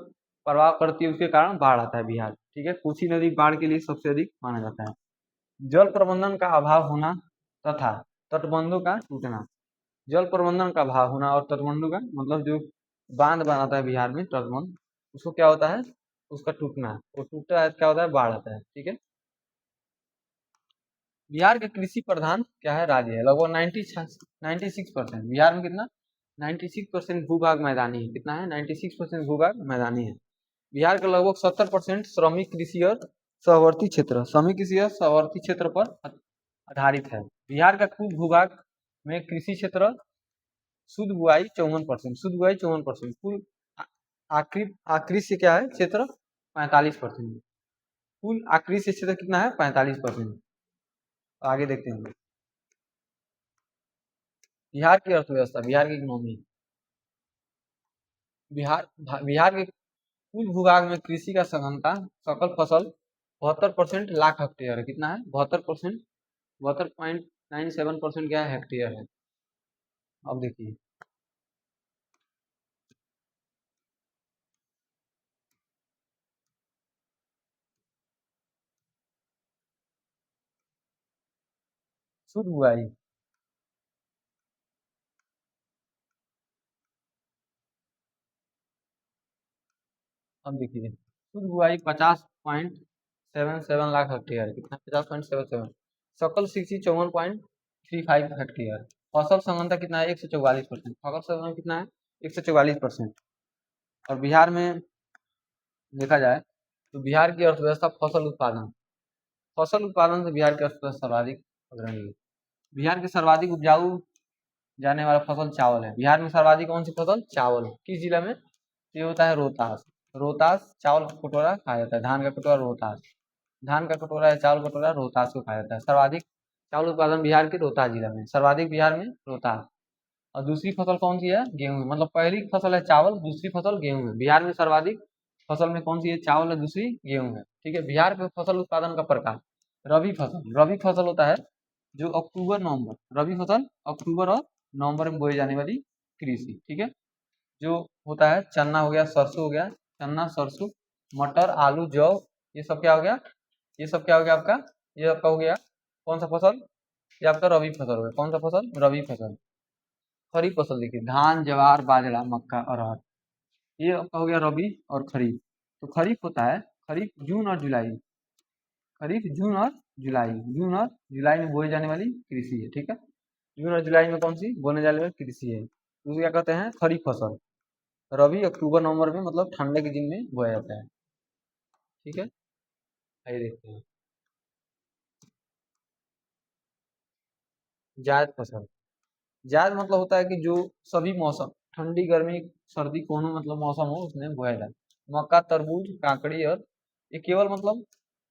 [SPEAKER 1] प्रवाह करती है, उसके कारण बाढ़ आता है बिहार। ठीक है। कोसी नदी बाढ़ के लिए सबसे अधिक माना जाता है। जल प्रबंधन का अभाव होना तथा तटबंधों का टूटना। जल प्रबंधन का अभाव होना और तटबंधों का मतलब जो बांध बनाता है बिहार में, तटबंध, उसको क्या होता है? उसका टूटना। वो टूटता है क्या होता है? बाढ़ आता है। ठीक है। बिहार के कृषि प्रधान क्या है? राज्य है। लगभग 96%। बिहार में कितना? 96% भूभाग मैदानी है। कितना है? 96% भूभाग मैदानी है। बिहार का लगभग 70% श्रमिक कृषि और सहवर्ती क्षेत्र, श्रमिक कृषि और सहवर्ती क्षेत्र पर आधारित है। बिहार का कुल भूभाग में कृषि क्षेत्र शुद्ध बुआई 54%, शुद्ध बुआई 54%। कुल आकृ से क्या है क्षेत्र? 45%। कुल आकृ से क्षेत्र कितना है? 45%। आगे देखते हैं। बिहार की अर्थव्यवस्था, बिहार की इकोनॉमी। बिहार के कुल भूभाग में कृषि का सघनता सकल फसल 72% लाख हेक्टेयर है। कितना है? 72%, 72.97% क्या है? हेक्टेयर है। अब देखिए, शुद्ध बुआई, अब देखिए शुद्ध बुआई 50.77 लाख हेक्टेयर है। कितना? 50.77। सकल कृषि 54.35 हेक्टेयर। फसल संघनता कितना है? 144%। फसल संघनता कितना है? 144%। और बिहार में देखा जाए तो बिहार की अर्थव्यवस्था फसल उत्पादन, फसल उत्पादन से बिहार की अर्थव्यवस्था सर्वाधिक अग्रणी है। बिहार के सर्वाधिक उपजाऊ जाने वाला फसल चावल है। बिहार में सर्वाधिक कौन सी फसल? चावल। किस जिला में? ये होता है रोहतास। रोहतास चावल का कटोरा खाया जाता है। धान का कटोरा रोहतास, धान का कटोरा या चावल कटोरा रोहतास को खाया जाता है। सर्वाधिक चावल उत्पादन बिहार के रोहतास जिला में, सर्वाधिक बिहार में रोहतास। और दूसरी फसल कौन सी है? गेहूं। मतलब पहली फसल है चावल, दूसरी फसल गेहूं है। बिहार में सर्वाधिक फसल में कौन सी है? चावल है, दूसरी गेहूं है। ठीक है। बिहार के फसल उत्पादन का प्रकार, रबी फसल। रबी फसल होता है जो अक्टूबर नवंबर, रबी फसल अक्टूबर और नवंबर में बोई जाने वाली कृषि। ठीक है। जो होता है चना हो गया, सरसों हो गया, चना, सरसों, मटर, आलू, जौ, ये सब क्या हो गया? ये सब क्या हो गया आपका? ये आपका हो गया कौन सा फसल? ये आपका रबी फसल हो गया। कौन सा फसल? रबी फसल। खरीफ फसल देखिए, धान, जवार, बाजरा, मक्का, अरहर, ये आपका हो गया रबी और खरीफ। तो खरीफ होता है, खरीफ जून और जुलाई, खरीफ जून और जुलाई, जून और जुलाई में बोई जाने वाली कृषि है। ठीक है। जून और जुलाई में कौन सी बोने जाने वाली कृषि है? तो क्या कहते हैं? खरीफ फसल। रबी अक्टूबर नवंबर में, मतलब ठंडे के दिन में बोया जाता है। ठीक है। आइए देखते हैं जायद फसल। जायद मतलब होता है कि जो सभी मौसम, ठंडी, गर्मी, सर्दी, कोनो मतलब मौसम हो उसमें बोया जाए। मक्का, तरबूज, काकड़ी, और ये केवल मतलब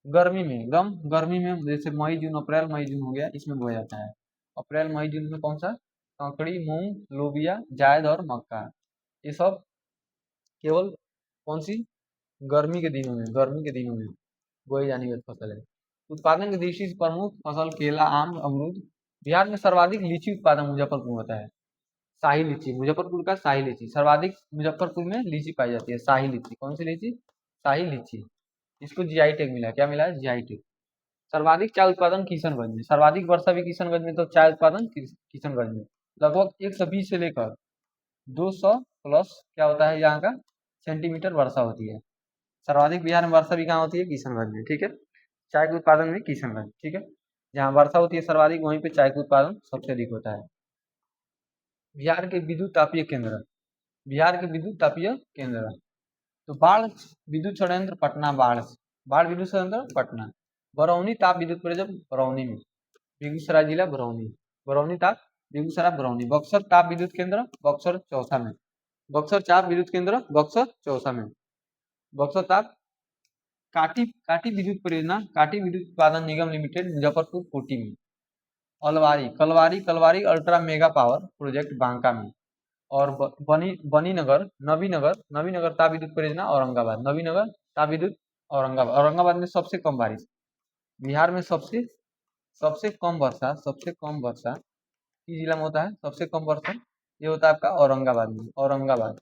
[SPEAKER 1] गर्मी में, एकदम गर्मी में, जैसे मई जून, अप्रैल मई जून हो गया, इसमें बोया जाता है। अप्रैल मई जून में कौन सा? काकड़ी, मूंग, लोबिया, जायद और मक्का, ये सब केवल कौन सी? गर्मी के दिनों में, गर्मी के दिनों में बोई जाने वाली फसल है। उत्पादन की दृष्टि से प्रमुख फसल केला, आम, अमरूद। बिहार में सर्वाधिक लीची उत्पादन मुजफ्फरपुर में होता है। शाही लीची, मुजफ्फरपुर का शाही लीची सर्वाधिक, मुजफ्फरपुर में लीची पाई जाती है। शाही लीची, कौन सी लीची? शाही लीची। इसको जीआई टैग मिला है। क्या मिला है? GI tag. सर्वाधिक चाय उत्पादन किशनगंज में, सर्वाधिक वर्षा भी किशनगंज में, तो चाय उत्पादन किशनगंज में लगभग 120 से लेकर 200 प्लस क्या होता है यहाँ का? सेंटीमीटर वर्षा होती है। सर्वाधिक बिहार में वर्षा भी कहाँ होती है? किशनगंज में। ठीक है। चाय के उत्पादन में किशनगंज। ठीक है। जहाँ वर्षा होती है सर्वाधिक, वहीं पे चाय का उत्पादन सबसे अधिक होता है। बिहार के विद्युत तापीय केंद्र, बिहार के विद्युत तापीय केंद्र। तो बाढ़ विद्युत षड्यंत्र पटना, बाढ़ विद्युत षड्यंत्र पटना। बरौनी ताप विद्युत परियोजना बरौनी में, बेगूसराय जिला बरौनी, बरौनी ताप बेगूसराय बरौनी। बक्सर ताप विद्युत केंद्र बक्सर चौसा में, बक्सर ताप विद्युत केंद्र बक्सर चौसा में। बक्सर ताप काटी काटी विद्युत परियोजना काटी विद्युत उत्पादन निगम लिमिटेड मुजफ्फरपुर कोटी में। अलवारी कलवारी कलवारी ultra mega power project Banka में। और बनीनगर नवीनगर नवीनगर ताप विद्युत परियोजना औरंगाबाद, नवीनगर ताप विद्युत औरंगाबाद। औरंगाबाद में सबसे कम बारिश, बिहार में सबसे सबसे कम वर्षा, सबसे कम वर्षा किस जिला में होता है? सबसे कम वर्षा ये होता है आपका औरंगाबाद में, औरंगाबाद।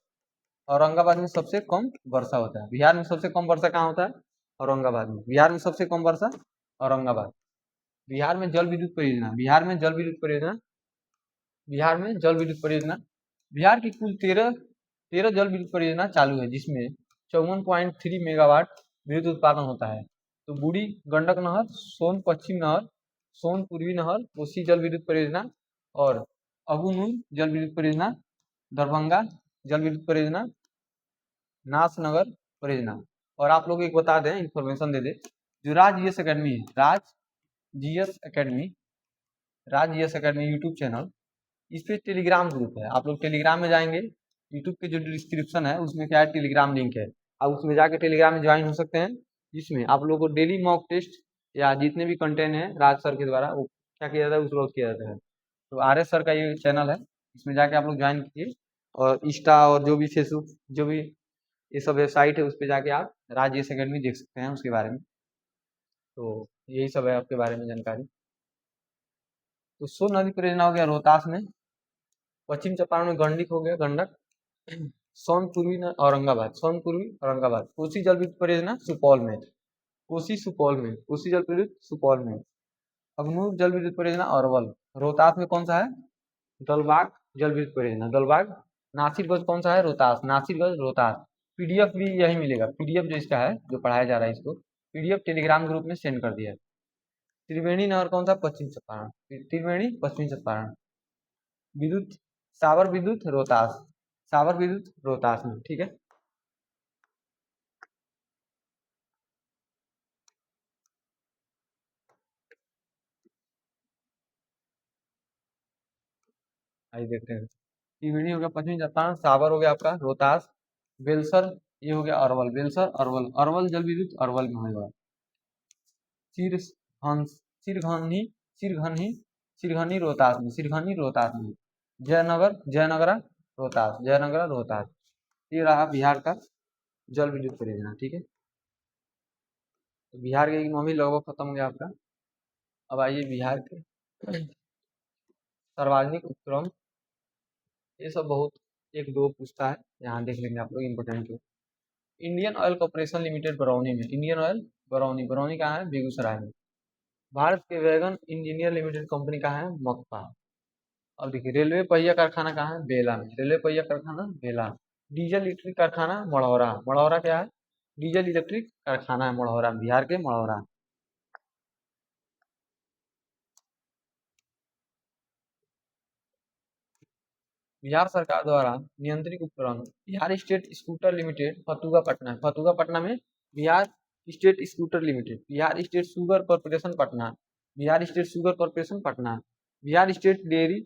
[SPEAKER 1] औरंगाबाद में सबसे कम वर्षा होता है। बिहार में सबसे कम वर्षा कहाँ होता है? औरंगाबाद में। बिहार में सबसे कम वर्षा औरंगाबाद। बिहार में जल विद्युत परियोजना, बिहार में जल विद्युत परियोजना, बिहार में जल विद्युत परियोजना। बिहार की कुल 13 जल विद्युत परियोजना चालू है, जिसमें 54.3 मेगावाट विद्युत उत्पादन होता है। तो बूढ़ी गंडक नहर, सोन पश्चिम नहर, सोन पूर्वी नहर, कोसी जल विद्युत परियोजना और अबुनूर जल विद्युत परियोजना, दरभंगा जल विद्युत परियोजना, नाथनगर परियोजना। और आप लोग एक बता दें, इंफॉर्मेशन दे दे, जो राज जीएस अकेडमी है, जीएस अकेडमी, राज जीएस अकेडमी यूट्यूब चैनल, इस पे टेलीग्राम ग्रुप है। आप लोग टेलीग्राम में जाएंगे, यूट्यूब के जो डिस्क्रिप्शन है उसमें क्या है, टेलीग्राम लिंक है, आप उसमें जाके टेलीग्राम में ज्वाइन हो सकते हैं, जिसमें आप लोगों को डेली मॉक टेस्ट या जितने भी कंटेंट है राज सर के द्वारा वो क्या किया जाता है, उस रोज किया जाता है। तो आर एस सर का ये चैनल है, इसमें जाके आप लोग ज्वाइन कीजिए। और इंस्टा और जो भी फेसबुक, जो भी ये सब वेबसाइट है, उस पर जाके आप राज जीएस अकेडमी देख सकते हैं उसके बारे में। तो यही सब है आपके बारे में जानकारी। तो सोन नदी परियोजना हो गया रोहतास में, पश्चिम चंपारण में गंडक हो गया, गंडक। सोनपुरी औरंगाबाद, सोनपुरी औरंगाबाद। कोसी जल विद्युत परियोजना सुपौल में, कोसी सुपौल में, कोसी जल विद्युत सुपौल में। अग्नूर जल विद्युत परियोजना अरवल। रोहतास में कौन सा है? दलबाग जल विद्युत परियोजना, दलबाग। नासिरगंज कौन सा है? रोहतास, नासिरगंज रोहतास। पीडीएफ भी यही मिलेगा, पीडीएफ जो इसका है, जो पढ़ाया जा रहा है इसको, पीडीएफ टेलीग्राम ग्रुप में सेंड कर दिया है। त्रिवेणी नहर कौन सा? पश्चिम चंपारण, त्रिवेणी पश्चिम चंपारण। विद्युत सावर विद्युत रोहतास, सावर विद्युत रोहतास में, ठीक है। आइए देखते हैं। त्रिवेणी हो गया पश्चिमी चंपारण, सावर हो गया आपका रोहतास, बेलसर ये हो गया अरवल, बेलसर अरवल, अरवल जल विद्युत अरवल में होगा। सिरहंस सिरघनी सिरघनी सिरघनी रोहतास में, सिरघनी रोहतास में। जयनगर जयनगरा रोहतास, जयनगरा रोहतास। ये रहा बिहार का जल विद्युत परियोजना, ठीक है। तो बिहार के इकोनॉमी लगभग खत्म हो गया आपका। अब आइए बिहार के सार्वजनिक उपक्रम, ये सब बहुत एक दो पूछता है, यहाँ देख लेंगे आप लोग, इम्पोर्टेंट है। Indian oil corporation limited Barauni में, इंडियन ऑयल बरौनी, बरौनी कहाँ है? बेगूसराय में। भारत के वैगन इंजीनियर लिमिटेड कंपनी कहाँ है? मक्का। अब देखिए, रेलवे पहिया कारखाना कहाँ है? बेला में, रेलवे पहिया कारखाना बेला। डीजल इलेक्ट्रिक कारखाना मढ़ौरा, मढ़ौरा क्या है? डीजल इलेक्ट्रिक कारखाना है मढ़ौरा, बिहार के मढ़ौरा। बिहार सरकार द्वारा नियंत्रित उपकरण Bihar state scooter limited Fatuha Patna, Fatuha Patna में Bihar state scooter limited. Bihar state sugar corporation Patna, Bihar state sugar corporation Patna. Bihar state dairy,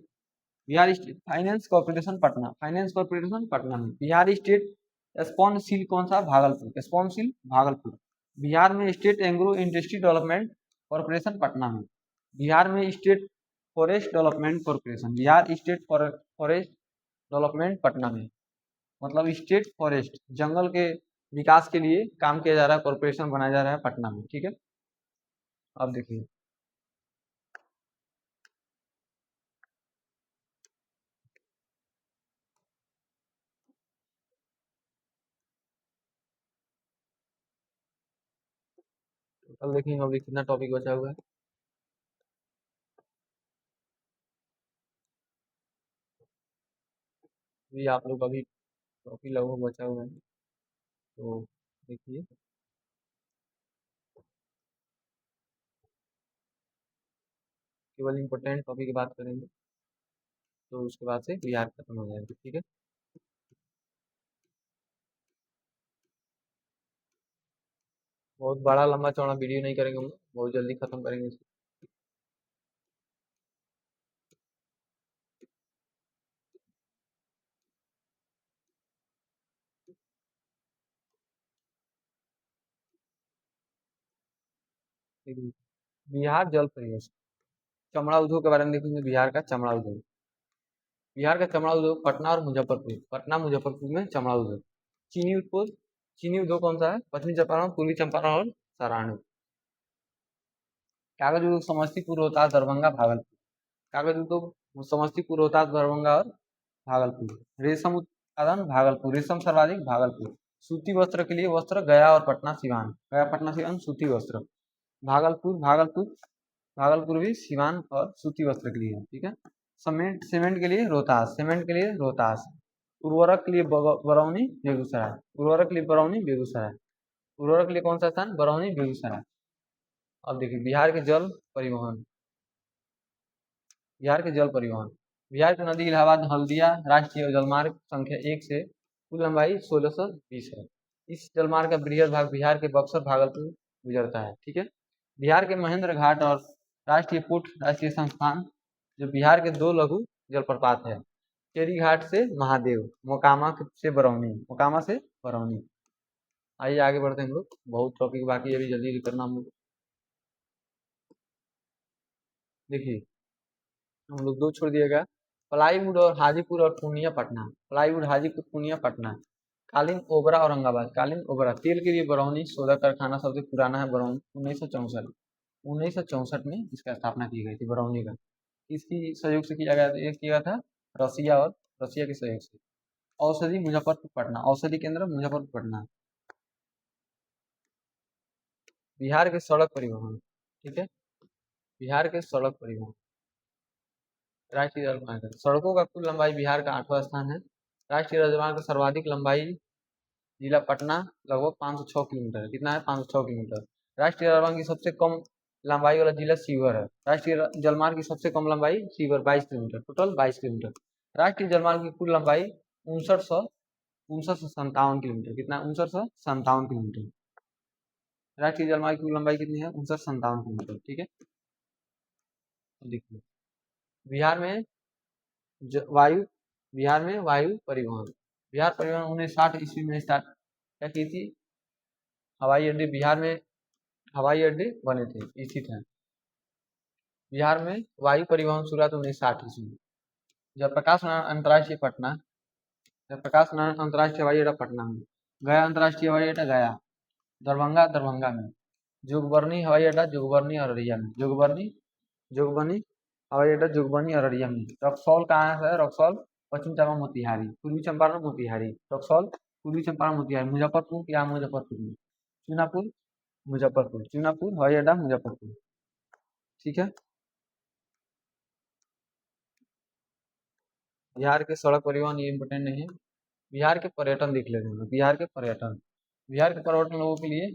[SPEAKER 1] Bihar state finance corporation Patna, finance corporation Patna में। बिहार स्टेट स्पॉन्ज कौन सा? भागलपुर, स्पॉन्ज भागलपुर। बिहार में state agro industry development corporation Patna में। बिहार में state forest development corporation, Bihar state forest development Patna में। मतलब स्टेट फॉरेस्ट, जंगल के विकास के लिए काम किया जा रहा है, कॉर्पोरेशन बनाया जा रहा है पटना में, ठीक है। अब देखिए, टोटल देखेंगे अभी कितना टॉपिक बचा हुआ है। ये आप लोग अभी टॉपिक लगभग बचा हुआ है, तो देखिए। केवल इंपॉर्टेंट टॉपिक की बात करेंगे। तो उसके बाद से बिहार खत्म हो जाएगा। ठीक है, बहुत बड़ा लंबा चौड़ा वीडियो नहीं करेंगे हम लोग, बहुत जल्दी खत्म करेंगे इसको। ठीक है। बिहार जल परियोजना, चमड़ा उद्योग के बारे में देखेंगे। बिहार का चमड़ा उद्योग, बिहार का चमड़ा उद्योग पटना और मुजफ्फरपुर, पटना मुजफ्फरपुर में चमड़ा उद्योग। चीनी उद्योग, चीनी उद्योग कौन सा है? पश्चिमी चंपारण, पूर्वी चंपारण और सराय। कागज उद्योग समस्तीपुर, रोहतास, दरभंगा, भागलपुर। कागज उद्योग समस्तीपुर, रोहतास, दरभंगा और भागलपुर। रेशम उत्पादन भागलपुर, रेशम सर्वाधिक भागलपुर। सूती वस्त्र के लिए वस्त्र गया और पटना सिवान, गया पटना सिवान सूती वस्त्र। भागलपुर, भागलपुर भी सिवान और सूती वस्त्र के लिए है। ठीक है। सीमेंट, सीमेंट के लिए रोहतास, सीमेंट के लिए रोहतास। उर्वरक के लिए बरौनी, बेगूसराय। उर्वरक के लिए बरौनी, बेगूसराय। उर्वरक के लिए कौन सा स्थान? बरौनी, बेगूसराय। अब देखिए बिहार के जल परिवहन, बिहार के जल परिवहन। बिहार की नदी इलाहाबाद हल्दिया राष्ट्रीय जलमार्ग संख्या 1 से कुल लंबाई 1620 है। इस जलमार्ग का बृहद भाग बिहार के बक्सर भागलपुर गुजरता है। ठीक है। बिहार के महेंद्र घाट और राष्ट्रीय पुट राष्ट्रीय संस्थान, जो बिहार के दो लघु जलप्रपात है। केरी घाट से महादेव, मोकामा से बरौनी, मोकामा से बरौनी। आइए आगे बढ़ते हैं हम लोग, बहुत टॉपिक बाकी है, अभी जल्दी करना हम लोग। देखिए हम लोग दो छोड़ दिएगा, प्लाईवुड और हाजीपुर और पूर्णिया पटना। प्लाईवुड हाजीपुर, पूर्णिया पटना। कालीन ओबरा औरंगाबाद, कालीन ओबरा। तेल के लिए बरौनी, सोलह कारखाना सबसे पुराना है बरौनी, 1964। 1964 में इसका स्थापना की गई थी बरौनी का। किसकी सहयोग से किया गया था? ये किया था रसिया, और रसिया के सहयोग से। औषधि मुजफ्फरपुर पटना, औषधि केंद्र मुजफ्फरपुर पटना। बिहार के सड़क परिवहन। ठीक है, बिहार के सड़क परिवहन, राष्ट्रीय राजमार्ग। सड़कों का कुल लंबाई बिहार का 8वां स्थान है। राष्ट्रीय राजमार्ग का सर्वाधिक लंबाई जिला पटना, लगभग 506 किलोमीटर। कितना है? 506 किलोमीटर। राष्ट्रीय राजमार्ग की सबसे कम लंबाई वाला जिला सीवर है। राष्ट्रीय जलमार्ग की सबसे कम लंबाई सीवर, 22 किलोमीटर, टोटल 22 किलोमीटर। राष्ट्रीय जलमार्ग की कुल लंबाई 5957 किलोमीटर। कितना? 5957 किलोमीटर। राष्ट्रीय जलमार्ग की कुल लंबाई कितनी है? 5957 किलोमीटर। ठीक है, तो देखिए बिहार में वायु, बिहार में वायु परिवहन। बिहार परिवहन 1960 ईस्वी में स्टार्ट क्या की थी? हवाई अड्डे, बिहार में हवाई अड्डे बने थे, स्थित हैं। बिहार में वायु परिवहन शुरुआत 1960 ईस्वी में। जयप्रकाश नारायण अंतर्राष्ट्रीय पटना, जयप्रकाश नारायण अंतर्राष्ट्रीय हवाई अड्डा पटना में। गया अंतर्राष्ट्रीय हवाई अड्डा गया। दरभंगा, दरभंगा में। जोगबरनी हवाई अड्डा, जोगबरनी अररिया में। जोगबरनी, जोगबनी हवाई अड्डा, जोगबनी अररिया में। रक्सौल कहाँ है? रक्सौल पश्चिम चंपारण मोतिहारी, पूर्वी चंपारण मोतिहारी। रक्सौल पूर्वी चंपारण मोतिहारी। मुजफ्फरपुर क्या? मुजफ्फरपुर में। चुनापुर, मुजफ्फरपुर, चुनापुर हवाई अड्डा मुजफ्फरपुर। ठीक है। बिहार के सड़क परिवहन ये इम्पोर्टेंट नहीं है। बिहार के पर्यटन देख लेते हैं। बिहार के पर्यटन, बिहार के पर्यटन लोगों के लिए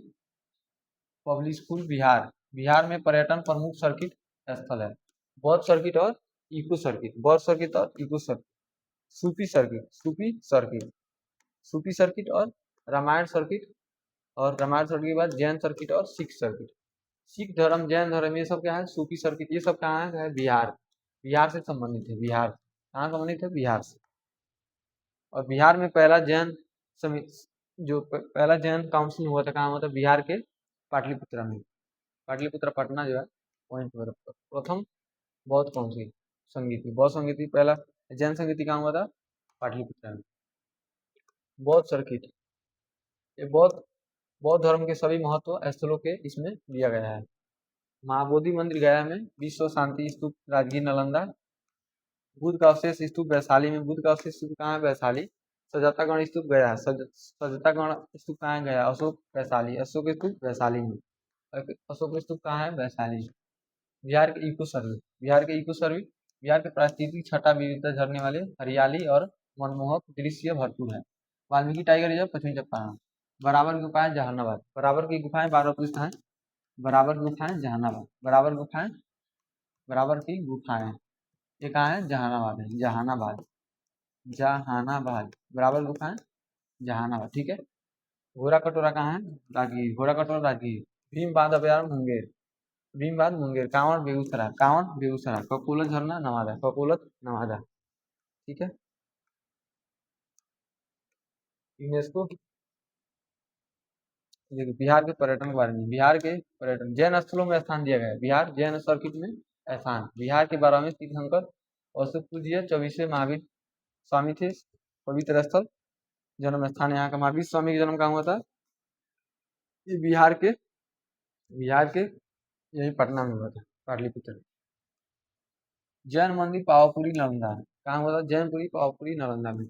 [SPEAKER 1] पब्लिक स्कूल बिहार। बिहार में पर्यटन प्रमुख सर्किट स्थल है। बौद्ध सर्किट और इको सर्किट, बौद्ध सर्किट और इको सर्किट। सूफी सर्किट, सूफी सर्किट, सूफी सर्किट और रामायण सर्किट। और रामायण सर्किट के बाद जैन सर्किट और सिख सर्किट। सिख धर्म, जैन धर्म, ये सब क्या है? सूफी सर्किट। ये सब कहाँ है? बिहार, बिहार से संबंधित है। बिहार कहाँ संबंधित है? बिहार से। और बिहार में पहला जैन जो पहला जैन काउंसिल हुआ था, कहाँ हुआ था? बिहार के पाटलिपुत्रा में। पाटलिपुत्रा पटना जो है वहीं पर प्रथम बौद्ध काउंसिल संगीति, बौद्ध संगीति पहला जैन संगीति कहाँ हुआ था? पाटलिपुत्रा में। बौद्ध सर्किट, ये बौद्ध धर्म के सभी महत्व स्थलों के इसमें दिया गया है। महाबोधि मंदिर गया में। विश्व शांति स्तूप राजगीर नालंदा। बुद्ध का अवशेष स्तूप वैशाली में। बुद्ध का अवशेष स्तूप कहाँ है? वैशाली। सजातागढ़ स्तूप गया। सजातागढ़ स्तूप कहाँ है? गया। अशोक वैशाली, अशोक स्तूप वैशाली में। अशोक स्तूप कहाँ है? वैशाली। बिहार के इको सर्वे, बिहार के इको सर्वे। बिहार के पारिस्थितिक छटा विविधता, झरने वाले, हरियाली और मनमोहक दृश्य भरपूर है। वाल्मीकि टाइगर रिजर्व पश्चिमी चंपारण। बराबर की गुफाएं जहानाबाद, बराबर की गुफाएं 12 पृष्ठ हैं। बराबर की गुफाएं जहानाबाद, बराबर गुफाएं, बराबर की गुफाएं ये कहाँ है? जहानाबाद है, जहानाबाद, जहानाबाद बराबर को कहाँ है? जहानाबाद, ठीक है। घोड़ा कटोरा कहाँ है? राजगीर, घोड़ा कटोरा राजगीर। भीम बांध अभयारण्य मुंगेर, भीम बांध मुंगेर। कांवड़ बेगूसराय, कांवड़ बेगूसराय। ककोलत झरना नवादा, ककोलत नवादा, ठीक है। यूनेस्को, देखिए बिहार के पर्यटन के बारे में, बिहार के पर्यटन जैन स्थलों में स्थान दिया गया है। बिहार जैन सर्किट में स्थान, बिहार के 12वें तीर्थंकर अशोक पूज्य 24वें महावीर स्वामी थे। पवित्र स्थल, जन्म स्थान यहाँ का महावीर स्वामी का जन्म कहाँ हुआ था? ये बिहार के यही पटना में हुआ था, पाटलिपुत्र। जैन मंदिर पावापुरी नालंदा, कहाँ हुआ था? जैनपुरी पावापुरी नालंदा में।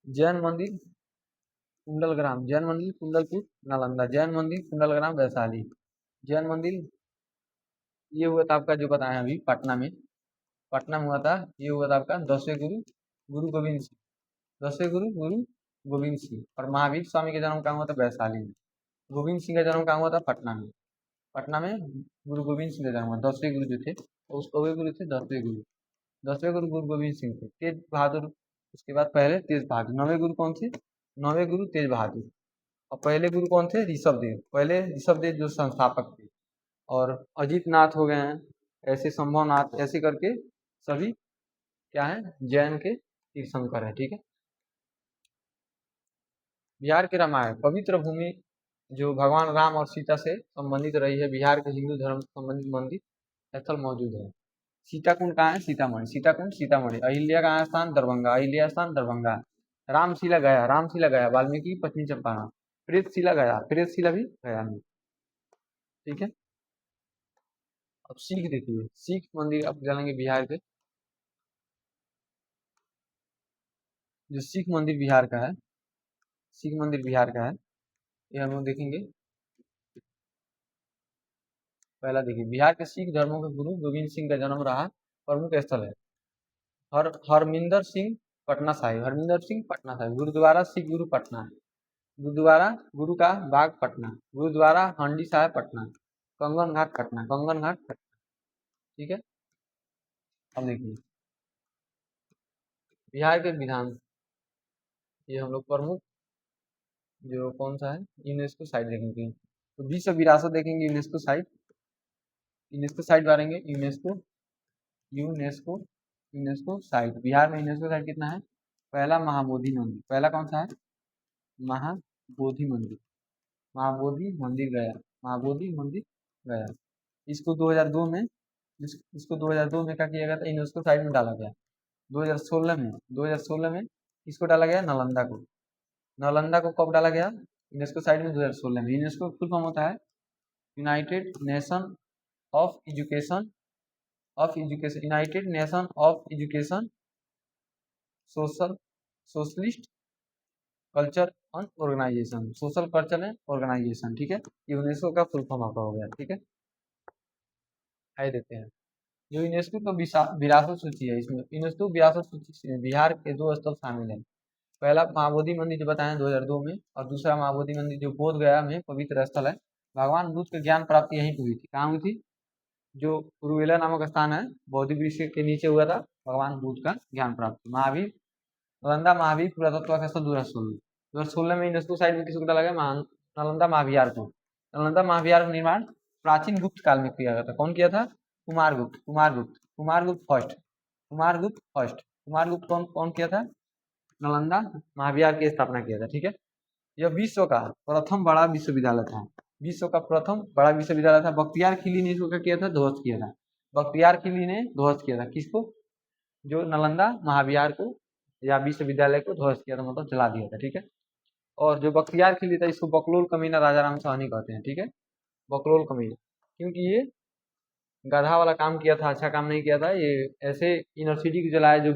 [SPEAKER 1] जैन मंदिर कुंडलग्राम, जैन मंदिर कुंडलपुर नालंदा, जैन मंदिर कुंडलग्राम वैशाली। जैन मंदिर ये हुआ था आपका जो बताया अभी पटना में, पटना में हुआ था। ये हुआ था आपका 10वें गुरु, गुरु गोविंद सिंह, 10वें गुरु गुरु गोविंद सिंह। और महावीर स्वामी का जन्म कहाँ हुआ था? वैशाली में। गोविंद सिंह का जन्म कहाँ हुआ था? पटना में। पटना में गुरु गोविंद सिंह का जन्म हुआ। 10वें गुरु जो थे, उस कौवे गुरु थे 10वें गुरु, 10वें गुरु गुरु गोविंद सिंह थे। तेज बहादुर, उसके बाद पहले तेज बहादुर। 9वें गुरु कौन थे? 9वें गुरु तेज बहादुर। और पहले गुरु कौन थे? ऋषभ देव, पहले ऋषभ देव जो संस्थापक थे। और अजीत नाथ हो गए हैं, ऐसे संभव नाथ, ऐसे करके सभी क्या है? जैन के तीर्थंकर है, ठीक है। बिहार के रामायण पवित्र भूमि जो भगवान राम और सीता से संबंधित रही है, बिहार के हिंदू धर्म से संबंधित मंदिर स्थल मौजूद है। सीता कुंड कहाँ है? सीतामढ़ी, सीता कुंड सीतामढ़ी। अहिल्या का स्थान दरभंगा, अहिल्या स्थान दरभंगा। रामशिला गया, रामशिला गया वाल्मीकि पश्चिमी चंपारण। प्रेतशिला गया, प्रेतशिला भी गया में, ठीक है। अब सिख देखिए, सिख मंदिर अब जानेंगे बिहार के, जो सिख मंदिर बिहार का है, सिख मंदिर बिहार का है, ये हम लोग देखेंगे। पहला देखिए, बिहार के सिख धर्मों के गुरु गोविंद सिंह का जन्म रहा प्रमुख स्थल है। हरमिंदर सिंह पटना साहिब, हरमिंदर सिंह पटना साहिब। गुरुद्वारा सिख गुरु पटना, गुरुद्वारा गुरु का बाग पटना, गुरुद्वारा हंडी साहिब पटना, कंगन घाट पटना, कंगन घाट पटना, ठीक है। अब देखिए बिहार के विधान, ये हम लोग प्रमुख जो कौन सा है यूनेस्को साइट देखेंगे, तो विश्व विरासत देखेंगे यूनेस्को साइट, यूनेस्को साइट मारेंगे UNESCO, UNESCO, UNESCO site. Bihar में यूनेस्को साइट कितना है? पहला महाबोधि मंदिर, पहला कौन सा है? महाबोधि मंदिर, महाबोधि मंदिर गया, महाबोधि मंदिर गया। इसको 2002 में, इसको 2002 में क्या किया गया था? यूनेस्को साइट में डाला गया। 2016 में, 2016 में इसको डाला गया नालंदा को, नालंदा को कब डाला गया? यूनेस्को साइट में 2016 में। यूनेस्को फुल फॉर्म होता है united nation of education, of education, united nation of education social, socialist culture and organisation, social culture and organisation, ठीक है। यूनेस्को का फुल फॉर्म आपका हो गया, ठीक है। आइए देखते हैं जो यूनेस्को का विरासत सूची है, इसमें यूनेस्को विरासत सूची में बिहार के 2 स्थल शामिल हैं। पहला महाबोधि मंदिर जो बताया 2002 में, और दूसरा महाबोधि मंदिर जो बोध गया में पवित्र स्थल है। भगवान बुद्ध की ज्ञान प्राप्ति यहीं पे हुई थी, कहाँ हुई थी? जो कुरुवेला नामक स्थान है, बोधि वृक्ष के नीचे हुआ था भगवान बुद्ध का ज्ञान प्राप्ति। महावीर, नालंदा महावीर पुरातत्व स्थल 2016 में यूनेस्को साइट में किसको डाला गया? नालंदा महाविहार को। नालंदा महाविहार का निर्माण प्राचीन गुप्त काल में किया गया था। कौन किया था? कुमारगुप्त, कुमारगुप्त, कुमारगुप्त फर्स्ट, कुमारगुप्त फर्स्ट, कुमारगुप्त कौन कौन किया था? नालंदा महाविहार की स्थापना किया था, ठीक है। यह विश्व का प्रथम बड़ा विश्वविद्यालय था, विश्व का प्रथम बड़ा विश्वविद्यालय था। बख्तियार खिलजी ने इसको क्या किया था? ध्वस्त किया था। बख्तियार खिलजी ने ध्वस्त किया था किसको? जो नालंदा महाविहार को या विश्वविद्यालय को ध्वस्त किया था, मतलब जला दिया था, ठीक है। और जो बख्तियार खिलजी था, इसको बकलोल कमीना राजा राम साहनी कहते हैं, ठीक है। बकलोल कमीना, क्योंकि ये गधा वाला काम किया था, अच्छा काम नहीं किया था। ये ऐसे यूनिवर्सिटी को जलाया जो